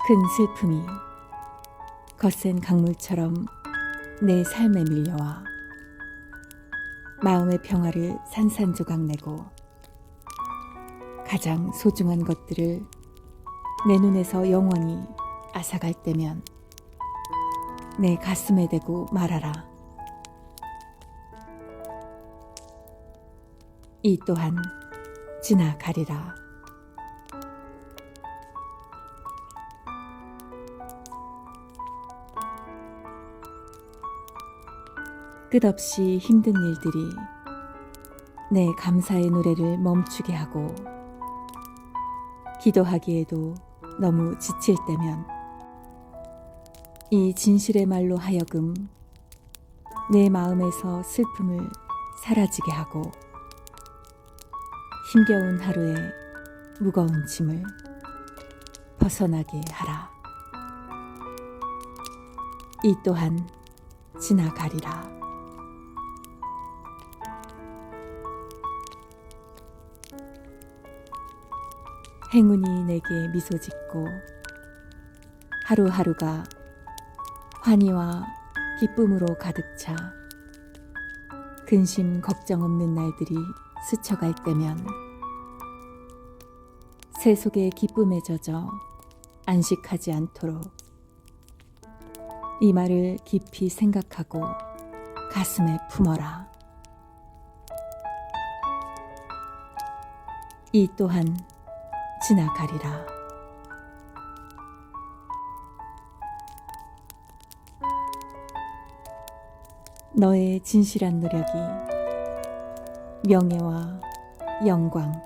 큰 슬픔이 거센 강물처럼 내 삶에 밀려와 마음의 평화를 산산조각 내고 가장 소중한 것들을 내 눈에서 영원히 앗아갈 때면 내 가슴에 대고 말하라. 이 또한 지나가리라. 끝없이 힘든 일들이 내 감사의 노래를 멈추게 하고 기도하기에도 너무 지칠 때면 이 진실의 말로 하여금 내 마음에서 슬픔을 사라지게 하고 힘겨운 하루의 무거운 짐을 벗어나게 하라. 이 또한 지나가리라. 행운이 내게 미소 짓고 하루하루가 환희와 기쁨으로 가득 차 근심 걱정 없는 날들이 스쳐갈 때면 새 속의 기쁨에 젖어 안식하지 않도록 이 말을 깊이 생각하고 가슴에 품어라. 이 또한 지나가리라. 너의 진실한 노력이 명예와 영광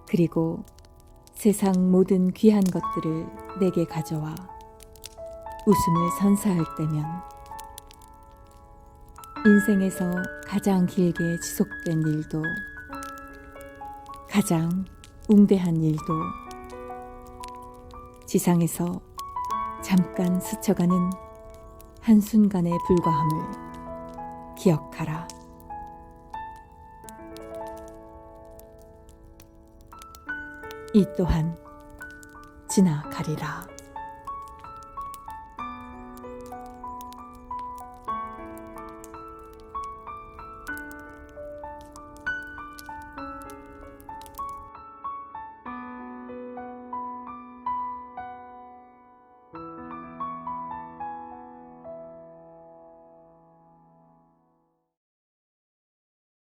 그리고 세상 모든 귀한 것들을 내게 가져와 웃음을 선사할 때면 인생에서 가장 길게 지속된 일도 가장 웅대한 일도 지상에서 잠깐 스쳐가는 한순간에 불과함을 기억하라. 이 또한 지나가리라.